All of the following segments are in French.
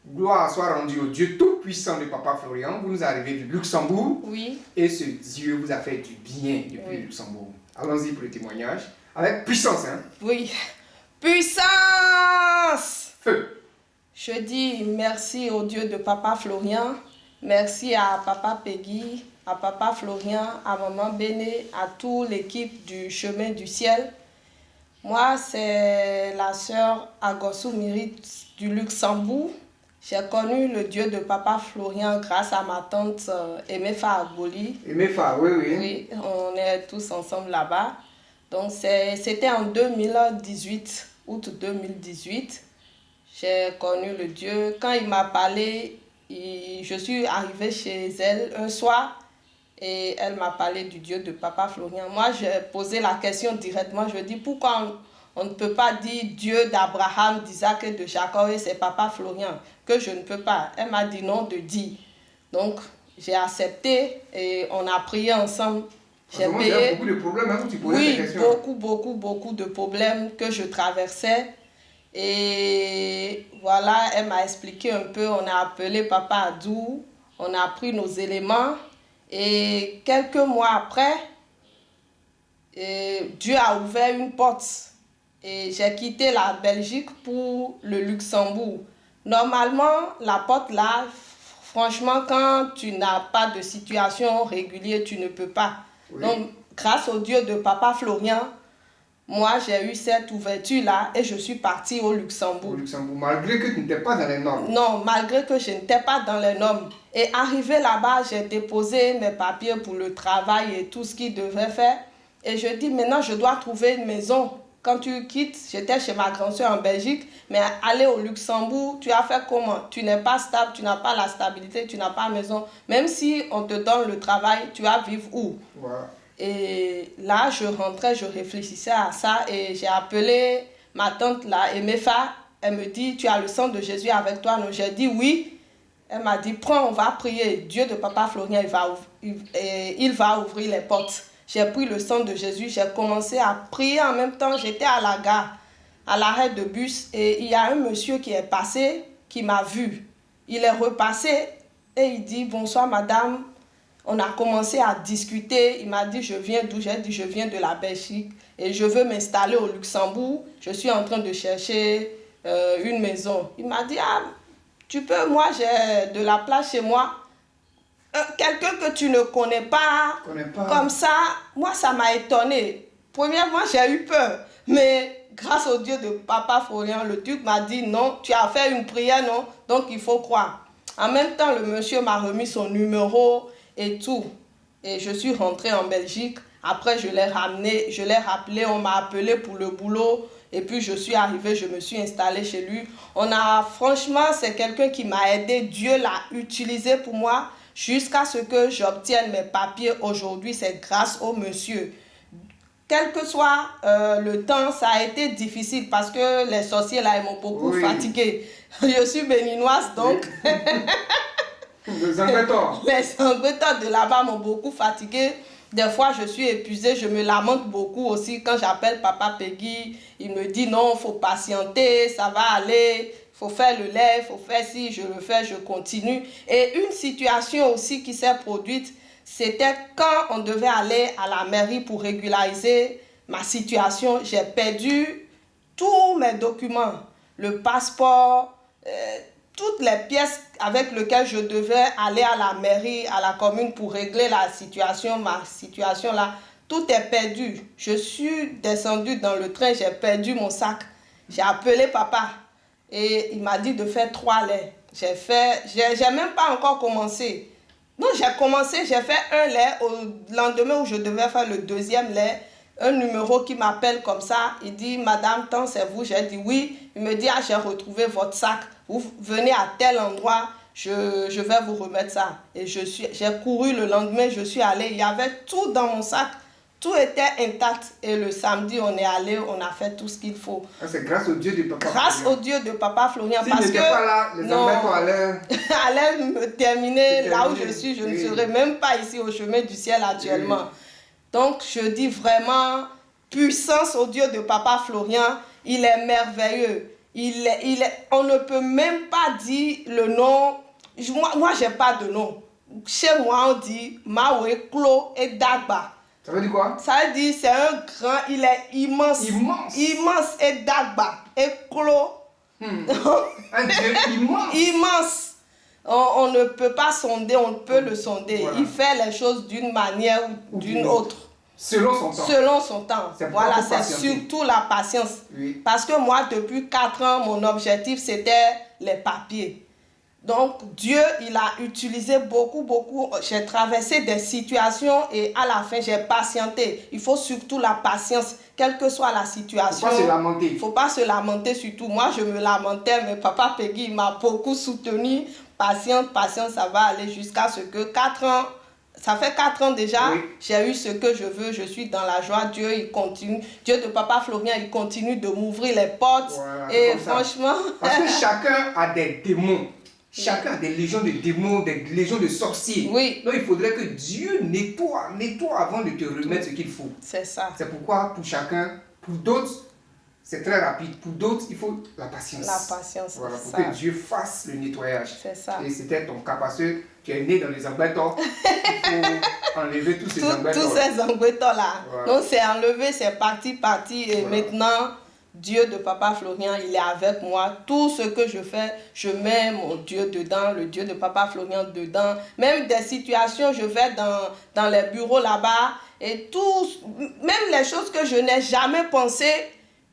Gloire soit rendue au Dieu tout-puissant de Papa Florian. Vous nous arrivez du Luxembourg. Oui. Et ce Dieu vous a fait du bien depuis le Luxembourg. Allons-y pour le témoignage. Avec puissance, hein? Oui. Puissance! Feu! Je dis merci au Dieu de Papa Florian. Merci à Papa Peggy, à Papa Florian, à Maman Béné, à toute l'équipe du Chemin du Ciel. Moi, c'est la sœur Agossou Mérite du Luxembourg. J'ai connu le Dieu de Papa Florian grâce à ma tante Emefa Agboli. Emefa, oui, oui. Oui, on est tous ensemble là-bas. Donc, c'était en 2018, août 2018. J'ai connu le Dieu. Quand il m'a parlé, je suis arrivée chez elle un soir et elle m'a parlé du Dieu de Papa Florian. Moi, j'ai posé la question directement. Je dis, pourquoi on ne peut pas dire Dieu d'Abraham, d'Isaac et de Jacob et c'est Papa Florian, que je ne peux pas. Elle m'a dit non de dire. Donc, j'ai accepté et on a prié ensemble. J'ai payé. Beaucoup de problèmes hein, quand tu posais ces questions. Beaucoup de problèmes que je traversais. Et voilà, elle m'a expliqué un peu. On a appelé Papa Adou, on a pris nos éléments. Et quelques mois après, Dieu a ouvert une porte. Et j'ai quitté la Belgique pour le Luxembourg. Normalement, la porte là, franchement, quand tu n'as pas de situation régulière, tu ne peux pas. Oui. Donc, grâce au Dieu de Papa Florian, moi, j'ai eu cette ouverture-là et je suis partie au Luxembourg. Au Luxembourg, malgré que tu n'étais pas dans les normes. Non, malgré que je n'étais pas dans les normes. Et arrivé là-bas, j'ai déposé mes papiers pour le travail et tout ce qu'il devait faire. Et je dis, maintenant, je dois trouver une maison. Quand tu quittes, j'étais chez ma grand-sœur en Belgique, mais aller au Luxembourg, tu as fait comment? Tu n'es pas stable, tu n'as pas la stabilité, tu n'as pas maison. Même si on te donne le travail, tu vas vivre où? Voilà. Et là, je rentrais, je réfléchissais à ça et j'ai appelé ma tante là, Emefa. Elle me dit, tu as le sang de Jésus avec toi? Donc j'ai dit oui. Elle m'a dit, prends, on va prier. Dieu de Papa Florian, il va ouvrir les portes. J'ai pris le sang de Jésus, j'ai commencé à prier en même temps. J'étais à la gare, à l'arrêt de bus et il y a un monsieur qui est passé, qui m'a vu. Il est repassé et il dit, bonsoir madame. On a commencé à discuter. Il m'a dit, je viens d'où? J'ai dit, je viens de la Belgique et je veux m'installer au Luxembourg. Je suis en train de chercher une maison. Il m'a dit, ah, tu peux, moi j'ai de la place chez moi. Quelqu'un que tu ne connais pas, comme ça, moi ça m'a étonné. Premièrement, j'ai eu peur. Mais grâce au Dieu de Papa Florian, le Duc m'a dit, non, tu as fait une prière, non? Donc il faut croire. En même temps, le monsieur m'a remis son numéro et tout. Et je suis rentrée en Belgique. Après, je l'ai ramené, je l'ai rappelé, on m'a appelé pour le boulot. Et puis, je suis arrivée, je me suis installée chez lui. Franchement, c'est quelqu'un qui m'a aidé. Dieu l'a utilisé pour moi jusqu'à ce que j'obtienne mes papiers aujourd'hui. C'est grâce au monsieur. Quel que soit le temps, ça a été difficile parce que les sorciers là, ils m'ont beaucoup fatiguée. Je suis béninoise, donc... Les Angletons. Les Angletons de là-bas m'ont beaucoup fatiguée. Des fois, je suis épuisée, je me lamente beaucoup aussi. Quand j'appelle Papa Peggy, il me dit non, il faut patienter, ça va aller, il faut faire le lait, il faut faire ci, je le fais, je continue. Et une situation aussi qui s'est produite, c'était quand on devait aller à la mairie pour régulariser ma situation. J'ai perdu tous mes documents, le passeport, toutes les pièces avec lesquelles je devais aller à la mairie, à la commune pour régler la situation, ma situation là, tout est perdu. Je suis descendue dans le train, j'ai perdu mon sac. J'ai appelé papa et il m'a dit de faire 3 laits. J'ai même pas encore commencé. Non, j'ai commencé, j'ai fait un lait au lendemain où je devais faire le 2e lait. Un numéro qui m'appelle comme ça, il dit, madame, tant c'est vous? J'ai dit oui. Il me dit, ah, j'ai retrouvé votre sac. Vous venez à tel endroit, je vais vous remettre ça. Et j'ai couru le lendemain, je suis allée, il y avait tout dans mon sac. Tout était intact. Et le samedi, on est allé, on a fait tout ce qu'il faut. Ah, c'est grâce au Dieu de Papa Florian. Grâce au Dieu de Papa Florian. Si parce que pas là, les Angletons allaient me terminer là où je suis. Je ne serais même pas ici au chemin du ciel actuellement. Oui. Donc, je dis vraiment, puissance au Dieu de Papa Florian. Il est merveilleux. On ne peut même pas dire le nom. Moi j'ai pas de nom. Chez moi, on dit Mawe, Klo et Dagba. Ça veut dire quoi? Ça veut dire c'est un grand, il est immense. Immense. Immense et Dagba. Et Klo. Un Dieu immense. Immense. On ne peut pas sonder, on peut le sonder. Voilà. Il fait les choses d'une manière ou d'une autre. Selon son temps. Selon son temps. Voilà, c'est patienter. surtout la patience. Oui. Parce que moi, depuis 4 ans, mon objectif, c'était les papiers. Donc, Dieu, il a utilisé beaucoup. J'ai traversé des situations et à la fin, j'ai patienté. Il faut surtout la patience, quelle que soit la situation. Il ne faut pas se lamenter. Il ne faut pas se lamenter surtout. Moi, je me lamentais, mais Papa Peggy m'a beaucoup soutenu. Patience, ça va aller jusqu'à ce que 4 ans, ça fait 4 ans déjà, oui. J'ai eu ce que je veux, je suis dans la joie. Dieu, il continue. Dieu de Papa Florian, il continue de m'ouvrir les portes. Voilà, et franchement... Parce que chacun a des démons. Chacun a des légions de démons, des légions de sorciers. Oui. Donc il faudrait que Dieu nettoie avant de te remettre ce qu'il faut. C'est ça. C'est pourquoi pour chacun, pour d'autres, c'est très rapide. Pour d'autres, il faut la patience. La patience. Voilà, pour que Dieu fasse le nettoyage. C'est ça. Et c'était ton cas parce que tu es né dans les embêtants. Il faut enlever tous ces embêtants. Tous ces embêtants-là. Voilà. Donc c'est enlevé, c'est parti. Et voilà. Maintenant, Dieu de Papa Florian, il est avec moi. Tout ce que je fais, je mets mon Dieu dedans, le Dieu de Papa Florian dedans. Même des situations, je vais dans les bureaux là-bas. Et tout, même les choses que je n'ai jamais pensé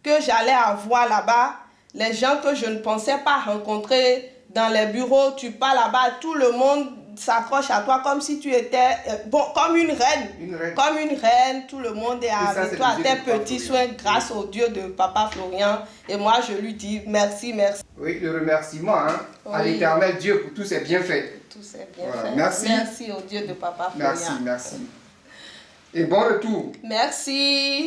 que j'allais avoir là-bas, les gens que je ne pensais pas rencontrer dans les bureaux, tu pars là-bas, tout le monde s'accroche à toi comme si tu étais, comme une reine. Comme une reine, tout le monde est avec toi, tes petits soins grâce au Dieu de Papa Florian. Et moi, je lui dis merci. Oui, le remerciement à l'Éternel Dieu pour tous ses bienfaits. Tous ses bienfaits. Merci. Merci au Dieu de Papa Florian. Merci. Et bon retour. Merci.